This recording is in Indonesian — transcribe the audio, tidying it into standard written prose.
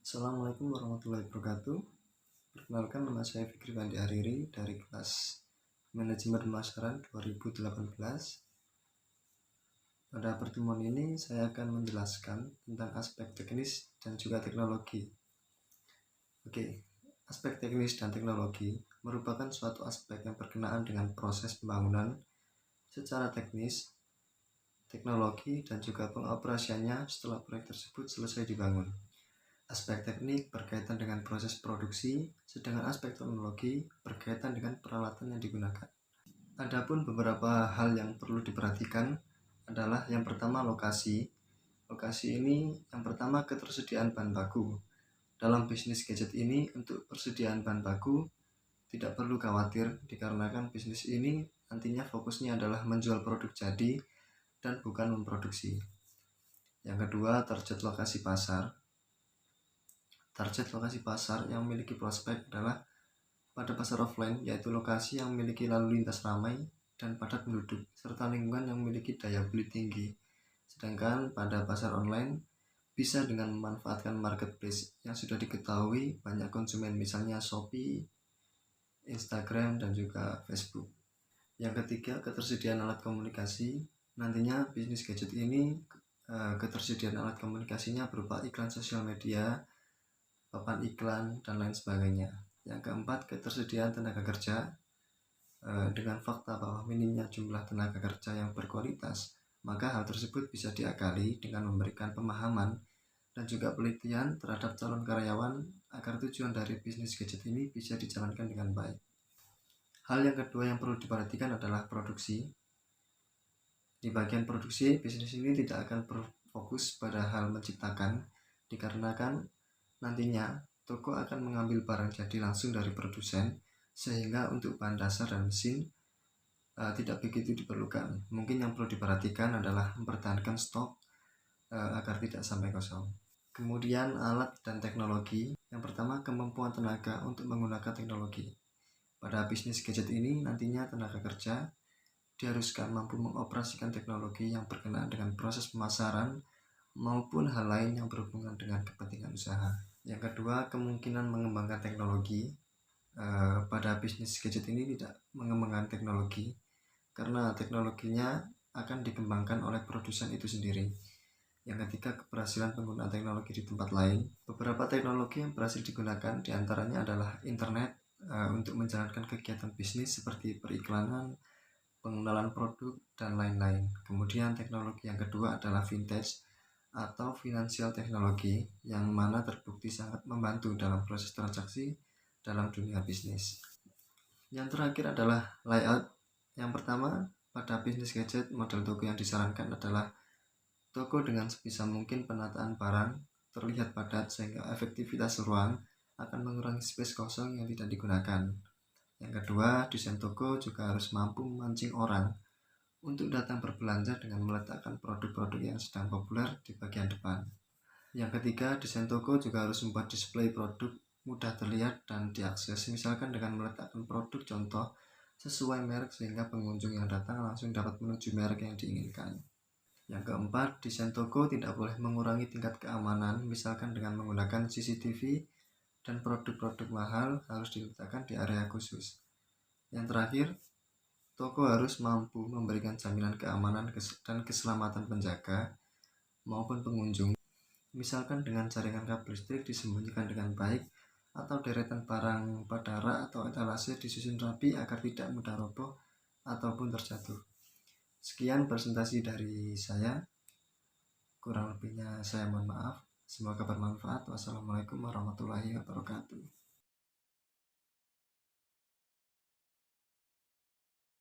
Assalamualaikum warahmatullahi wabarakatuh. Perkenalkan, nama saya Fikri Wandi Hariri dari kelas Manajemen Pemasaran 2018. Pada pertemuan ini saya akan menjelaskan tentang aspek teknis dan juga teknologi. Aspek teknis dan teknologi merupakan suatu aspek yang berkenaan dengan proses pembangunan secara teknis, teknologi, dan juga pengoperasiannya setelah proyek tersebut selesai dibangun. Aspek teknik berkaitan dengan proses produksi, sedangkan aspek teknologi berkaitan dengan peralatan yang digunakan. Adapun beberapa hal yang perlu diperhatikan adalah yang pertama lokasi. Lokasi ini yang pertama ketersediaan bahan baku. Dalam bisnis gadget ini untuk persediaan bahan baku tidak perlu khawatir dikarenakan bisnis ini nantinya fokusnya adalah menjual produk jadi dan bukan memproduksi. Yang kedua, target lokasi pasar. Target lokasi pasar yang memiliki prospek adalah pada pasar offline, yaitu lokasi yang memiliki lalu lintas ramai dan padat penduduk, serta lingkungan yang memiliki daya beli tinggi. Sedangkan pada pasar online, bisa dengan memanfaatkan marketplace yang sudah diketahui banyak konsumen, misalnya Shopee, Instagram, dan juga Facebook. Yang ketiga, ketersediaan alat komunikasi. Nantinya bisnis gadget ini ketersediaan alat komunikasinya berupa iklan sosial media, papan iklan, dan lain sebagainya. Yang keempat, ketersediaan tenaga kerja. Dengan fakta bahwa minimnya jumlah tenaga kerja yang berkualitas, maka hal tersebut bisa diakali dengan memberikan pemahaman dan juga penelitian terhadap calon karyawan agar tujuan dari bisnis gadget ini bisa dijalankan dengan baik. Hal yang kedua yang perlu diperhatikan adalah produksi. Di bagian produksi, bisnis ini tidak akan berfokus pada hal menciptakan, dikarenakan nantinya toko akan mengambil barang jadi langsung dari produsen, sehingga untuk bahan dasar dan mesin tidak begitu diperlukan. Mungkin yang perlu diperhatikan adalah mempertahankan stok agar tidak sampai kosong. Kemudian alat dan teknologi. Yang pertama, kemampuan tenaga untuk menggunakan teknologi. Pada bisnis gadget ini nantinya tenaga kerja diharuskan mampu mengoperasikan teknologi yang berkenaan dengan proses pemasaran maupun hal lain yang berhubungan dengan kepentingan usaha. Yang kedua, kemungkinan mengembangkan teknologi. Pada bisnis gadget ini tidak mengembangkan teknologi karena teknologinya akan dikembangkan oleh produsen itu sendiri. Yang ketiga, keberhasilan penggunaan teknologi di tempat lain. Beberapa teknologi yang berhasil digunakan diantaranya adalah internet untuk menjalankan kegiatan bisnis seperti periklanan, pengenalan produk, dan lain-lain. Kemudian teknologi yang kedua adalah vintage atau financial teknologi, yang mana terbukti sangat membantu dalam proses transaksi dalam dunia bisnis. Yang terakhir adalah layout. Yang pertama, pada bisnis gadget, model toko yang disarankan adalah toko dengan sebisa mungkin penataan barang terlihat padat sehingga efektivitas ruang akan mengurangi space kosong yang tidak digunakan. Yang kedua, desain toko juga harus mampu memancing orang untuk datang berbelanja dengan meletakkan produk-produk yang sedang populer di bagian depan. Yang ketiga, desain toko juga harus membuat display produk mudah terlihat dan diakses, misalkan dengan meletakkan produk contoh sesuai merek sehingga pengunjung yang datang langsung dapat menuju merek yang diinginkan. Yang keempat, desain toko tidak boleh mengurangi tingkat keamanan, misalkan dengan menggunakan CCTV, dan produk-produk mahal harus diletakkan di area khusus. Yang terakhir, toko harus mampu memberikan jaminan keamanan dan keselamatan penjaga maupun pengunjung, misalkan dengan jaringan kabel listrik disembunyikan dengan baik, atau deretan barang pada rak atau etalase disusun rapi agar tidak mudah roboh ataupun terjatuh. Sekian presentasi dari saya, kurang lebihnya saya mohon maaf. Semoga bermanfaat. Wassalamualaikum warahmatullahi wabarakatuh.